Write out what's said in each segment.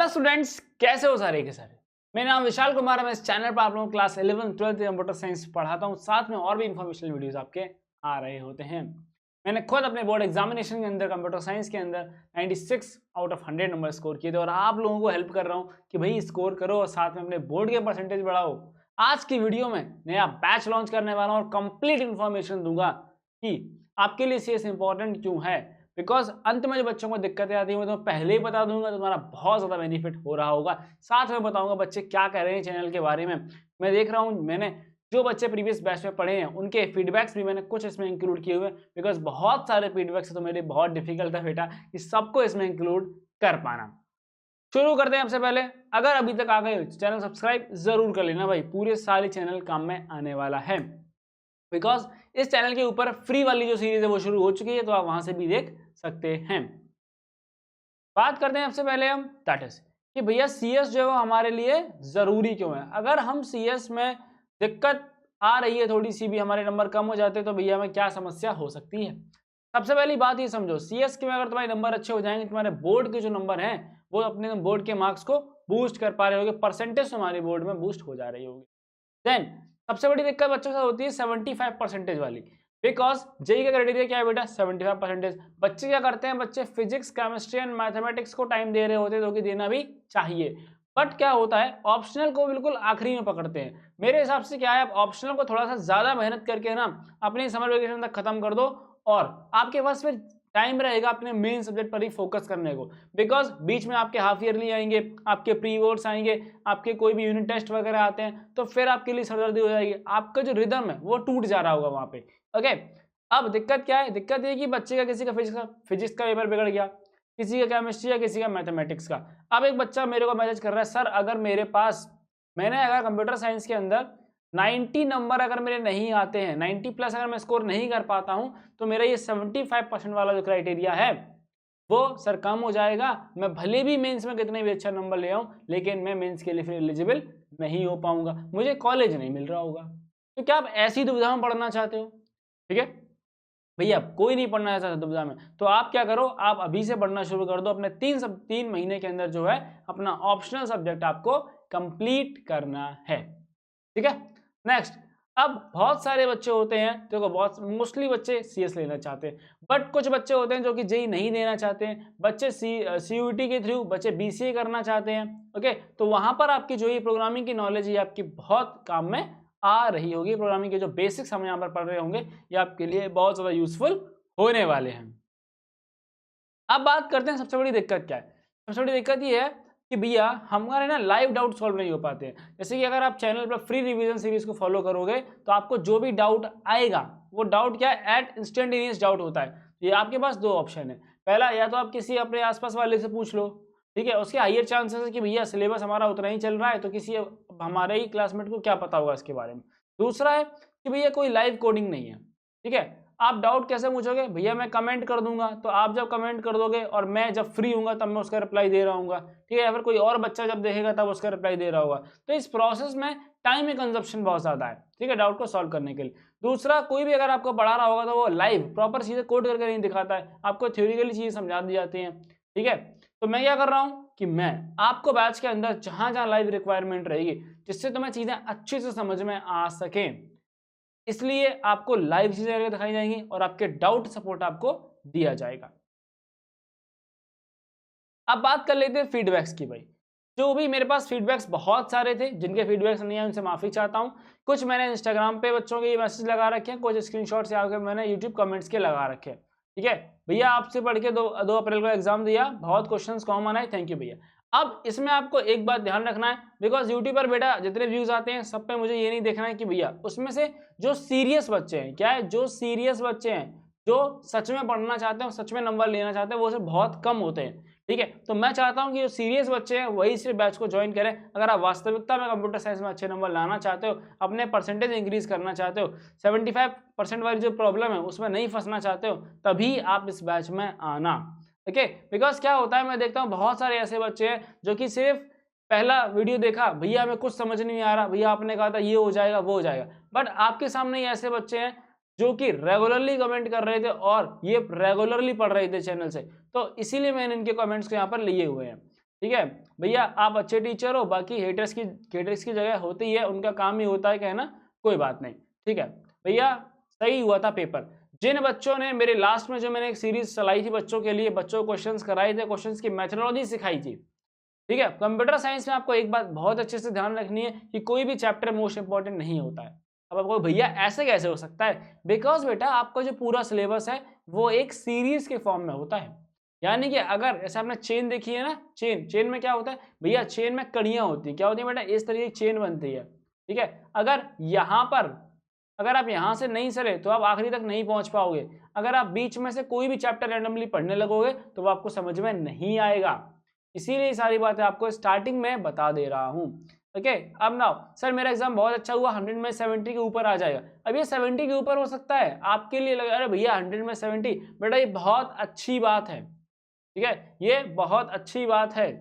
Hello students, कैसे हो सारे के सारे। मेरा नाम विशाल कुमार है। मैं इस चैनल पर आप लोगों को क्लास 11 12 कंप्यूटर साइंस पढ़ाता हूं। साथ में और भी इंफॉर्मेशनल वीडियोस आपके आ रहे होते हैं। मैंने खुद अपने बोर्ड एग्जामिनेशन के अंदर कंप्यूटर साइंस के अंदर 96 आउट ऑफ 100 नंबर स्कोर किए थे और आप लोगों को हेल्प कर रहा हूँ कि भाई स्कोर करो और साथ में अपने बोर्ड के परसेंटेज बढ़ाओ। आज की वीडियो में नया बैच लॉन्च करने वाला हूँ और कंप्लीट इन्फॉर्मेशन दूंगा कि आपके लिए सीएस इंपॉर्टेंट क्यों है। बिकॉज अंत में जो बच्चों को दिक्कतें आती है मैं तो पहले ही बता दूंगा तो तुम्हारा बहुत ज़्यादा बेनिफिट हो रहा होगा। साथ में बताऊंगा बच्चे क्या कह रहे हैं चैनल के बारे में। मैं देख रहा हूँ मैंने जो बच्चे प्रीवियस बैच में पढ़े हैं उनके फीडबैक्स भी मैंने कुछ इसमें इंक्लूड किए हुए, बिकॉज बहुत सारे फीडबैक्स तो मेरे बहुत डिफिकल्ट था बेटा कि सबको इसमें इंक्लूड कर पाना। शुरू करते हैं। सबसे पहले अगर अभी तक आ गए चैनल सब्सक्राइब जरूर कर लेना भाई, पूरे सारे चैनल काम में आने वाला है। बिकॉज इस चैनल के ऊपर फ्री वाली जो सीरीज है वो शुरू हो चुकी है, तो आप वहां से भी देख सकते हैं। बात करते हैं सबसे पहले हम दैट इज कि भैया सीएस जो है वो हमारे लिए जरूरी क्यों है। अगर हम सीएस में दिक्कत आ रही है, थोड़ी सी भी हमारे नंबर कम हो जाते हैं, तो भैया हमें क्या समस्या हो सकती है। सबसे पहली बात ये समझो, सीएस के में अगर तुम्हारे नंबर अच्छे हो जाएंगे, तुम्हारे बोर्ड के जो नंबर हैं वो अपने बोर्ड के मार्क्स को बूस्ट कर पा रहे होगे, परसेंटेज तुम्हारे बोर्ड में बूस्ट हो जा रही होगी। देन सबसे बड़ी दिक्कत बच्चों के साथ होती है 75% वाली। बिकॉज जेई का क्राइटेरिया क्या है बेटा, 75%। बच्चे क्या करते हैं, बच्चे फिजिक्स केमिस्ट्री एंड मैथमेटिक्स को टाइम दे रहे होते हैं, जो कि देना भी चाहिए। बट क्या होता है, ऑप्शनल को बिल्कुल आखिरी में पकड़ते हैं। मेरे हिसाब से क्या है, आप ऑप्शनल को थोड़ा सा ज्यादा मेहनत करके ना अपनी समर वेकेशन तक खत्म कर दो और आपके पास फिर टाइम रहेगा अपने मेन सब्जेक्ट पर ही फोकस करने को। बिकॉज बीच में आपके हाफ ईयरली आएंगे, आपके प्री बोर्ड्स आएंगे, आपके कोई भी यूनिट टेस्ट वगैरह आते हैं, तो फिर आपके लिए सरदर्दी हो जाएगी, आपका जो रिदम है वो टूट जा रहा होगा वहां पे। ओके, अब दिक्कत क्या है, दिक्कत ये कि बच्चे का किसी का फिजिक्स का पेपर बिगड़ गया, किसी का केमिस्ट्री या किसी का मैथमेटिक्स का। अब एक बच्चा मेरे को मैसेज कर रहा है, सर अगर मेरे पास मैंने अगर कंप्यूटर साइंस के अंदर 90 नंबर अगर मेरे नहीं आते हैं, 90 प्लस अगर मैं स्कोर नहीं कर पाता हूं, तो मेरा ये 75% वाला जो क्राइटेरिया है वो सर कम हो जाएगा। मैं भले भी मेंस में कितने भी अच्छा नंबर ले आऊं, लेकिन मैं मेंस के लिए फिर एलिजिबल नहीं हो पाऊंगा, मुझे कॉलेज नहीं मिल रहा होगा। तो क्या आप ऐसी दुविधा में पढ़ना चाहते हो? ठीक है भैया, कोई नहीं पढ़ना चाहता दुविधा में, तो आप क्या करो, आप अभी से पढ़ना शुरू कर दो। अपने 3 महीने के अंदर जो है अपना ऑप्शनल सब्जेक्ट आपको कंप्लीट करना है। ठीक है, नेक्स्ट। अब बहुत सारे बच्चे होते हैं, देखो बहुत मोस्टली बच्चे सीएस लेना चाहते हैं, बट कुछ बच्चे होते हैं जो कि जेई नहीं देना चाहते हैं, बच्चे सीयूईटी के थ्रू बच्चे बीसीए करना चाहते हैं। ओके, तो वहां पर आपकी जो ये प्रोग्रामिंग की नॉलेज है आपकी बहुत काम में आ रही होगी। प्रोग्रामिंग के जो बेसिक्स हम यहाँ पर पढ़ रहे होंगे ये आपके लिए बहुत ज्यादा यूजफुल होने वाले हैं। अब बात करते हैं सबसे बड़ी दिक्कत क्या है। सबसे बड़ी दिक्कत ये है कि भैया हमारे ना लाइव डाउट सॉल्व नहीं हो पाते हैं। जैसे कि अगर आप चैनल पर फ्री रिवीजन सीरीज को फॉलो करोगे तो आपको जो भी डाउट आएगा वो डाउट क्या है, एट इंस्टेंटेनियस डाउट होता है। ये आपके पास 2 ऑप्शन है, पहला या तो आप किसी अपने आसपास वाले से पूछ लो, ठीक है, उसके हाइयर चांसेस है कि भैया सिलेबस हमारा उतना ही चल रहा है, तो किसी हमारे ही क्लासमेट को क्या पता होगा इसके बारे में। दूसरा है कि भैया कोई लाइव कोडिंग नहीं है। ठीक है, आप डाउट कैसे पूछोगे, भैया मैं कमेंट कर दूंगा, तो आप जब कमेंट कर दोगे और मैं जब फ्री हूंगा तब मैं उसका रिप्लाई दे रहा हूँ, ठीक है, या फिर कोई और बच्चा जब देखेगा तब उसका रिप्लाई दे रहा होगा। तो इस प्रोसेस में टाइम में कंजप्शन बहुत ज्यादा है, ठीक है, डाउट को सॉल्व करने के लिए। दूसरा, कोई भी अगर आपको पढ़ा रहा होगा तो वो लाइव प्रॉपर चीजें कोड करके नहीं दिखाता है, आपको थ्योरिकली चीजें समझा दी जाती हैं। ठीक है, तो मैं क्या कर रहा हूँ कि मैं आपको बैच के अंदर जहां जहां लाइव रिक्वायरमेंट रहेगी जिससे तुम्हें चीजें अच्छे से समझ में आ सके, इसलिए आपको लाइव चीजें करके दिखाई जाएंगी और आपके डाउट सपोर्ट आपको दिया जाएगा। अब बात कर लेते हैं फीडबैक्स की। भाई जो भी मेरे पास फीडबैक्स बहुत सारे थे, जिनके फीडबैक्स नहीं है उनसे माफी चाहता हूं। कुछ मैंने इंस्टाग्राम पे बच्चों के ये मैसेज लगा रखे हैं, कुछ स्क्रीनशॉट्स आके मैंने यूट्यूब कमेंट्स के लगा रखे हैं। ठीक है भैया, आपसे पढ़ के 2 अप्रैल को एग्जाम दिया, बहुत क्वेश्चंस कॉमन आए, थैंक यू भैया। अब इसमें आपको एक बात ध्यान रखना है, बिकॉज यूट्यूब पर बेटा जितने व्यूज आते हैं सब पे मुझे ये नहीं देखना है कि भैया उसमें से जो सीरियस बच्चे हैं, क्या है, जो सीरियस बच्चे हैं, जो सच में पढ़ना चाहते हैं, सच में नंबर लेना चाहते हैं, वो सिर्फ बहुत कम होते हैं। ठीक है, तो मैं चाहता हूं कि जो सीरियस बच्चे हैं वही सिर्फ बैच को ज्वाइन करें। अगर आप वास्तविकता में कंप्यूटर साइंस में अच्छे नंबर लाना चाहते हो, अपने परसेंटेज इंक्रीज करना चाहते हो, 75% वाली जो प्रॉब्लम है उसमें नहीं फंसना चाहते हो, तभी आप इस बैच में आना। ओके, बिकॉज क्या होता है, मैं देखता हूँ बहुत सारे ऐसे बच्चे हैं जो कि सिर्फ पहला वीडियो देखा, भैया हमें कुछ समझ नहीं आ रहा, भैया आपने कहा था ये हो जाएगा वो हो जाएगा, बट आपके सामने ये ऐसे बच्चे हैं जो कि रेगुलरली कमेंट कर रहे थे और ये रेगुलरली पढ़ रहे थे चैनल से, तो इसीलिए मैंने इनके कमेंट्स को यहाँ पर लिए हुए हैं। ठीक है भैया, आप अच्छे टीचर हो, बाकी हेटर्स की जगह होती है, उनका काम ही होता है कहना, कोई बात नहीं। ठीक है भैया, सही हुआ था पेपर। जिन बच्चों ने मेरे लास्ट में जो मैंने एक सीरीज चलाई थी बच्चों के लिए, बच्चों को क्वेश्चंस कराए थे, क्वेश्चंस की मेथोडोलॉजी सिखाई थी, ठीक है। कंप्यूटर साइंस में आपको एक बात बहुत अच्छे से ध्यान रखनी है कि कोई भी चैप्टर मोस्ट इंपॉर्टेंट नहीं होता है। अब आपको भैया ऐसे कैसे हो सकता है, बिकॉज बेटा आपका जो पूरा सिलेबस है वो एक सीरीज के फॉर्म में होता है। यानी कि अगर ऐसे आपने चेन देखी है ना, चेन में क्या होता है भैया, चेन में कड़ियां होती है, क्या होती है बेटा, इस तरीके की चेन बनती है। ठीक है, अगर आप यहां से नहीं सरे तो आप आखिरी तक नहीं पहुंच पाओगे। अगर आप बीच में से कोई भी चैप्टर रैंडमली पढ़ने लगोगे तो वो आपको समझ में नहीं आएगा। इसीलिए सारी बातें आपको स्टार्टिंग में बता दे रहा हूं। ओके, अब नाउ सर मेरा एग्जाम बहुत अच्छा हुआ, 100 में 70 के ऊपर आ जाएगा। अब ये 70 के ऊपर हो सकता है, आपके लिए लगे अरे भैया 100 में 70, बेटा ये बहुत अच्छी बात है। ठीक है, ये बहुत अच्छी बात है।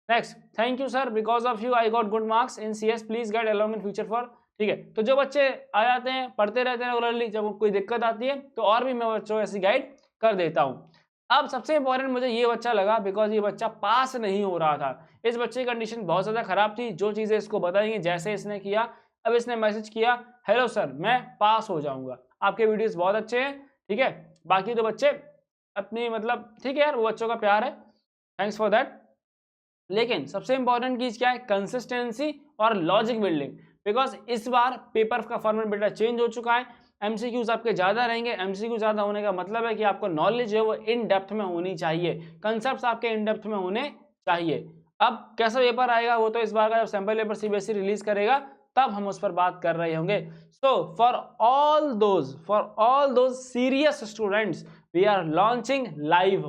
Next, thank you sir, because of you I got good marks in CS, please guide along in future for. ठीक है, तो जो बच्चे आ जाते हैं, पढ़ते रहते हैं रेगुलरली, जब कोई दिक्कत आती है तो और भी मैं बच्चों को ऐसी गाइड कर देता हूँ। अब सबसे इंपॉर्टेंट मुझे ये बच्चा लगा, बिकॉज ये बच्चा पास नहीं हो रहा था। इस बच्चे की कंडीशन बहुत ज़्यादा खराब थी। जो चीज़ें इसको बताएंगे, जैसे इसने किया, अब इसने मैसेज किया, हेलो सर मैं पास हो जाऊंगा, आपके वीडियोस बहुत अच्छे हैं। ठीक है, बाकी तो बच्चे अपनी मतलब ठीक है यार, वो बच्चों का प्यार है, थैंक्स फॉर दैट। लेकिन सबसे इंपॉर्टेंट चीज क्या है, कंसिस्टेंसी और लॉजिक बिल्डिंग। बिकॉज इस बार पेपर का फॉर्मेट बेटा चेंज हो चुका है, एमसीक्यूज आपके ज्यादा रहेंगे। एमसीक्यू ज्यादा होने का मतलब है कि आपको नॉलेज है वो इन डेप्थ में होनी चाहिए, कंसेप्ट आपके इन डेप्थ में होने चाहिए। अब कैसा पेपर आएगा वो तो इस बार का जब सैंपल पेपर सीबीएसई रिलीज करेगा तब हम उस पर बात कर रहे होंगे। So for all those serious students, we are launching live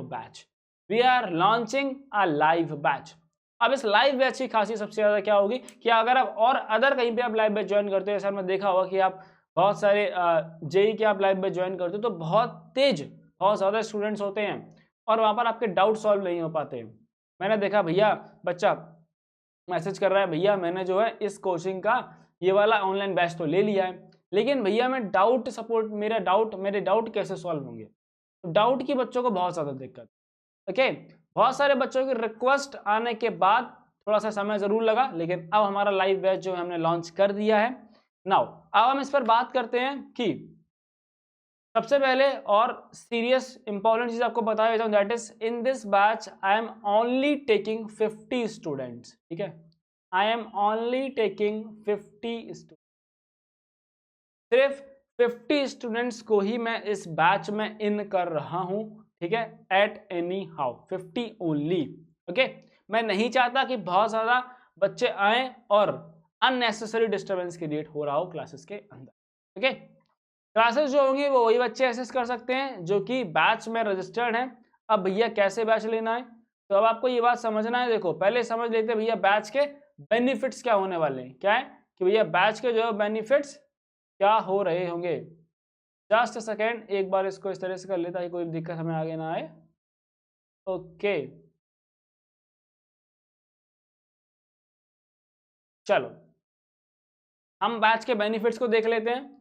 batch, अब इस लाइव बैच की खासियत सबसे ज्यादा क्या होगी कि अगर आप और अदर कहीं पे आप लाइव बैच ज्वाइन करते हो, जैसे हमने देखा होगा कि आप बहुत सारे जेई के आप लाइव बैच ज्वाइन करते हो तो बहुत ज्यादा स्टूडेंट्स होते हैं और वहां पर आपके डाउट सॉल्व नहीं हो पाते। मैंने देखा भैया बच्चा मैसेज कर रहा है, भैया मैंने जो है इस कोचिंग का ये वाला ऑनलाइन बैच तो ले लिया है, लेकिन भैया मैं मेरे डाउट कैसे सॉल्व होंगे। तो डाउट की बच्चों को बहुत ज्यादा दिक्कत। ओके, बहुत सारे बच्चों की रिक्वेस्ट आने के बाद थोड़ा सा समय जरूर लगा, लेकिन अब हमारा लाइव बैच जो है हमने लॉन्च कर दिया है। नाउ अब हम इस पर बात करते हैं कि सबसे पहले और सीरियस इंपॉर्टेंट चीज आपको बताया जाता हूं, that is in this batch I am only taking 50 students. ठीक है, I am only taking 50 students, सिर्फ 50 स्टूडेंट्स को ही मैं इस बैच में इन कर रहा हूं। ठीक है, at any how 50 only. Okay, मैं नहीं चाहता कि बहुत ज्यादा बच्चे आए और अननेसेसरी डिस्टर्बेंस क्रिएट हो रहा हो क्लासेस के अंदर। ओके, क्लासेस जो होंगी वो वही बच्चे एक्सेस कर सकते हैं जो कि बैच में रजिस्टर्ड हैं। अब भैया कैसे बैच लेना है, तो अब आपको ये बात समझना है। देखो पहले समझ लेते हैं भैया बैच के बेनिफिट्स क्या होने वाले हैं। क्या है कि भैया बैच के जो बेनिफिट्स क्या हो रहे होंगे। जस्ट अ सेकेंड, एक बार इसको इस तरह से कर लेता है, कोई दिक्कत हमें आगे ना आए। ओके चलो हम बैच के बेनिफिट्स को देख लेते हैं।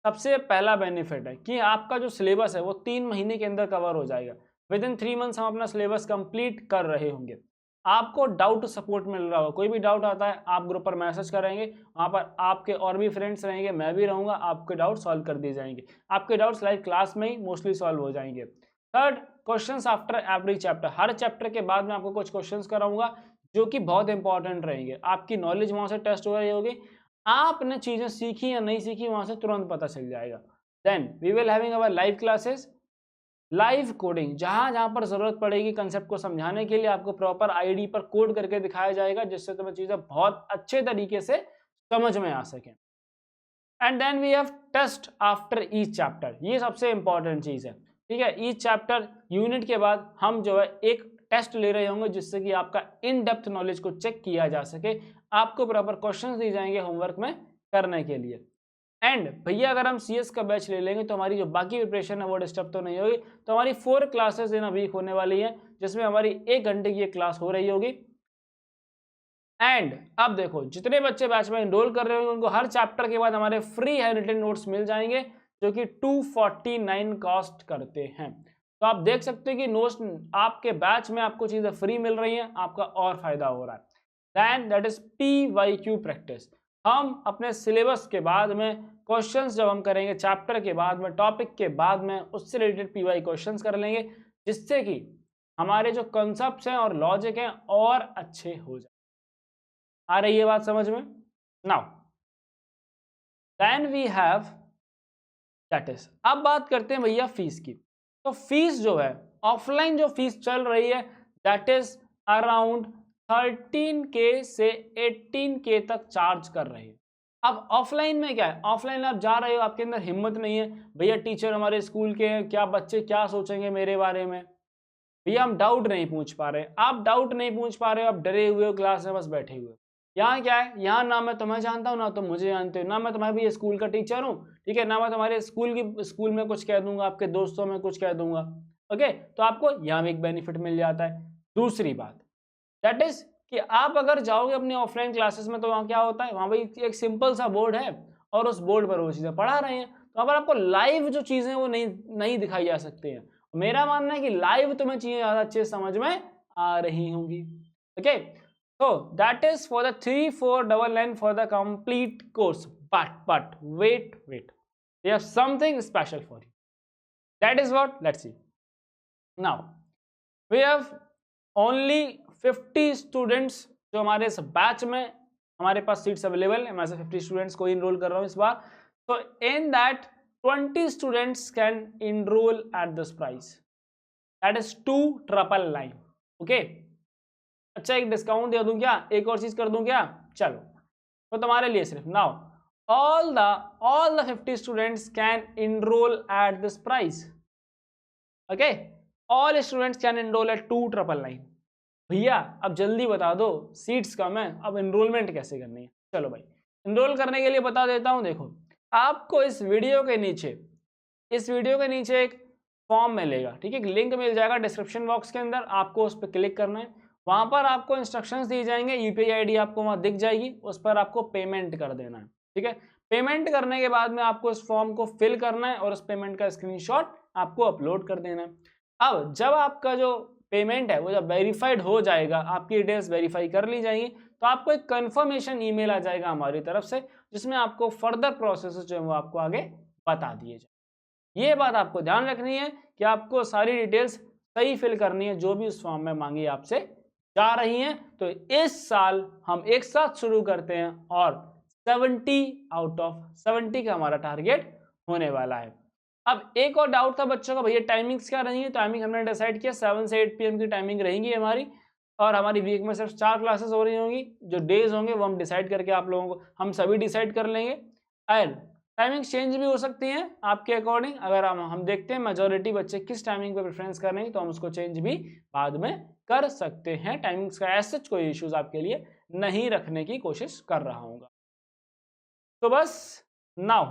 सबसे पहला बेनिफिट है कि आपका जो सिलेबस है वो 3 महीने के अंदर कवर हो जाएगा। विद इन 3 मंथ्स हम अपना सिलेबस कंप्लीट कर रहे होंगे। आपको डाउट सपोर्ट मिल रहा होगा, कोई भी डाउट आता है आप ग्रुप पर मैसेज करेंगे, वहां पर आपके और भी फ्रेंड्स रहेंगे, मैं भी रहूंगा, आपके डाउट सॉल्व कर दिए जाएंगे। आपके डाउट्स लाइव क्लास में ही मोस्टली सॉल्व हो जाएंगे। Third, questions after every chapter, हर चैप्टर के बाद मैं आपको कुछ क्वेश्चंस कराऊंगा जो कि बहुत इंपॉर्टेंट रहेंगे। आपकी नॉलेज वहां से टेस्ट हो रही होगी, आपने चीजें सीखी या नहीं सीखी वहां से तुरंत पता चल जाएगा। Then we will having our live classes, live coding, जहां जहां पर जरूरत पड़ेगी कंसेप्ट को समझाने के लिए आपको प्रॉपर आईडी पर कोड करके दिखाया जाएगा, जिससे तुम्हें चीजें बहुत अच्छे तरीके से समझ में आ सकें। And then we have test after each chapter, ये सबसे इंपॉर्टेंट चीज है। ठीक है, ईच चैप्टर यूनिट के बाद हम जो है एक टेस्ट ले रहे होंगे जिससे कि आपका इन डेप्थ नॉलेज को चेक किया जा सके। आपको प्रॉपर क्वेश्चंस दिए जाएंगे होमवर्क में करने के लिए। एंड भैया अगर हम CS का बैच ले लेंगे तो हमारी जो बाकी प्रिपरेशन है वो डिस्टर्ब तो नहीं होगी। तो हमारी 4 क्लासेस इन अ वीक होने वाली हैं, जिसमें हमारी 1 घंटे की एक क्लास हो रही होगी। एंड अब देखो जितने बच्चे बैच में एनरोल कर रहे होंगे उनको हर चैप्टर के बाद हमारे फ्री हैंड रिटन नोट्स मिल जाएंगे जो कि 249 कॉस्ट करते हैं। तो आप देख सकते हैं कि नोट्स आपके बैच में आपको चीजें फ्री मिल रही हैं, आपका और फायदा हो रहा है। Then that is PYQ practice. हम अपने सिलेबस के बाद में क्वेश्चंस जब हम करेंगे, चैप्टर के बाद में, टॉपिक के बाद में, उससे रिलेटेड PY क्वेश्चंस कर लेंगे, जिससे कि हमारे जो कॉन्सेप्ट्स हैं और लॉजिक हैं और अच्छे हो जाए। आ रही है बात समझ में? Now then we have that is, अब बात करते हैं भैया फीस की। तो फीस जो है, ऑफलाइन जो फीस चल रही है दैट इज अराउंड 13K से 18K तक चार्ज कर रही है। अब ऑफलाइन में क्या है, ऑफलाइन आप जा रहे हो, आपके अंदर हिम्मत नहीं है भैया टीचर हमारे स्कूल के हैं, क्या बच्चे क्या सोचेंगे मेरे बारे में, भैया हम डाउट नहीं पूछ पा रहे। आप डाउट नहीं पूछ पा रहे हो, आप डरे हुए हो, क्लास में बस बैठे हुए हो। यहाँ क्या है, यहाँ ना मैं तुम्हें जानता हूँ ना तुम मुझे जानते हो, ना मैं तुम्हारे भी स्कूल का टीचर हूँ, ठीक है, ना मैं तुम्हारे स्कूल में कुछ कह दूंगा, आपके दोस्तों में कुछ कह दूंगा। ओके, तो आपको यहाँ भी एक बेनिफिट मिल जाता है। दूसरी बात दैट इज कि आप अगर जाओगे अपने ऑफलाइन क्लासेस में तो वहाँ क्या होता है, वहाँ भाई एक सिंपल सा बोर्ड है और उस बोर्ड पर वो चीज़ें पढ़ा रहे हैं, तो वहाँ पर आपको लाइव जो चीज़ें वो नहीं दिखाई जा सकती हैं। मेरा मानना है कि लाइव तुम्हें चीजें ज्यादा अच्छे समझ में आ रही होंगी। Okay, so that is for the 3499 for the complete course, but wait, we have something special for you. That is what, let's see. Now we have only 50 students जो हमारे इस बैच में हमारे पास सीट्स अवेलेबल है। मैं 50 students को enrol कर रहा हूँ इस बार। so in that 20 students can enroll at this price, that is 2999. okay, अच्छा एक डिस्काउंट दे दूं क्या, एक और चीज कर दूं क्या, चलो तो तुम्हारे लिए सिर्फ now all the 50 students can enroll at this price. okay, all students can enroll at 2999. भैया अब जल्दी बता दो, सीट्स कम है, अब एनरोलमेंट कैसे करनी है। चलो भाई एनरोल करने के लिए बता देता हूं। देखो आपको इस वीडियो के नीचे एक फॉर्म मिलेगा, ठीक है, लिंक मिल जाएगा डिस्क्रिप्शन बॉक्स के अंदर, आपको उस पर क्लिक करना है। वहां पर आपको इंस्ट्रक्शंस दी जाएंगे, यूपीआई आईडी आपको वहां दिख जाएगी, उस पर आपको पेमेंट कर देना है। ठीक है, पेमेंट करने के बाद में आपको इस फॉर्म को फिल करना है और उस पेमेंट का स्क्रीनशॉट आपको अपलोड कर देना है। अब जब आपका जो पेमेंट है वो जब वेरीफाइड हो जाएगा, आपकी डिटेल्स वेरीफाई कर ली जाएंगी, तो आपको एक कंफर्मेशन ईमेल आ जाएगा हमारी तरफ से, जिसमें आपको फर्दर प्रोसेस जो है वो आपको आगे बता दिए जाए। ये बात आपको ध्यान रखनी है कि आपको सारी डिटेल्स सही फिल करनी है, जो भी उस फॉर्म में मांगी आपसे जा रही हैं। तो इस साल हम एक साथ शुरू करते हैं और 70 आउट ऑफ 70 का हमारा टारगेट होने वाला है। अब एक और डाउट था बच्चों का, भैया टाइमिंग्स क्या रहेंगी। टाइमिंग हमने डिसाइड किया 7 से 8 PM की टाइमिंग रहेंगी हमारी, और हमारी वीक में सिर्फ 4 क्लासेस हो रही होंगी। जो डेज होंगे वो हम डिसाइड करके आप लोगों को हम सभी डिसाइड कर लेंगे। एंड टाइमिंग चेंज भी हो सकती हैं आपके अकॉर्डिंग, अगर हम देखते हैं मेजॉरिटी बच्चे किस टाइमिंग पे प्रेफरेंस कर रहे हैं तो हम उसको चेंज भी बाद में कर सकते हैं। टाइमिंग्स का ऐसा कोई इश्यूज आपके लिए नहीं रखने की कोशिश कर रहा हूँ। तो बस नाउ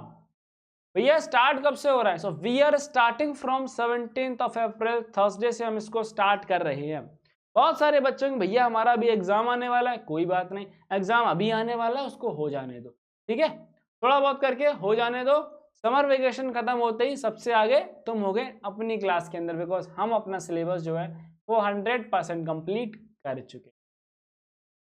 भैया स्टार्ट कब से हो रहा है। So we are starting from 17th of April, Thursday से हम इसको स्टार्ट कर रहे हैं। बहुत सारे बच्चों के भैया हमारा अभी एग्जाम आने वाला है, कोई बात नहीं, एग्जाम अभी आने वाला है, उसको हो जाने दो, ठीक है, थोड़ा बहुत करके हो जाने दो। समर वेकेशन खत्म होते ही सबसे आगे तुम होगे अपनी क्लास के अंदर, बिकॉज हम अपना सिलेबस जो है वो 100% कंप्लीट कर चुके।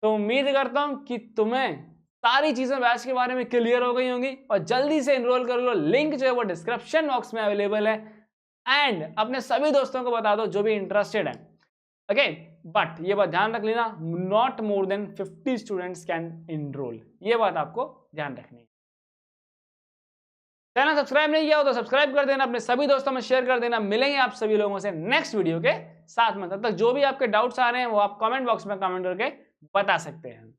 तो उम्मीद करता हूं कि तुम्हें सारी चीजें बैच के बारे में क्लियर हो गई होंगी, और जल्दी से एनरोल कर लो, लिंक जो है वो डिस्क्रिप्शन बॉक्स में अवेलेबल है। एंड अपने सभी दोस्तों को बता दो जो भी इंटरेस्टेड है। ओके, बट ये बात ध्यान रख लेना, not more than 50 students can enrol, ये बात आपको ध्यान रखनी है। चैनल सब्सक्राइब नहीं किया हो तो सब्सक्राइब कर देना, अपने सभी दोस्तों में शेयर कर देना। मिलेंगे आप सभी लोगों से नेक्स्ट वीडियो के साथ में, तब तक जो भी आपके डाउट्स आ रहे हैं वो आप कमेंट बॉक्स में कमेंट करके बता सकते हैं।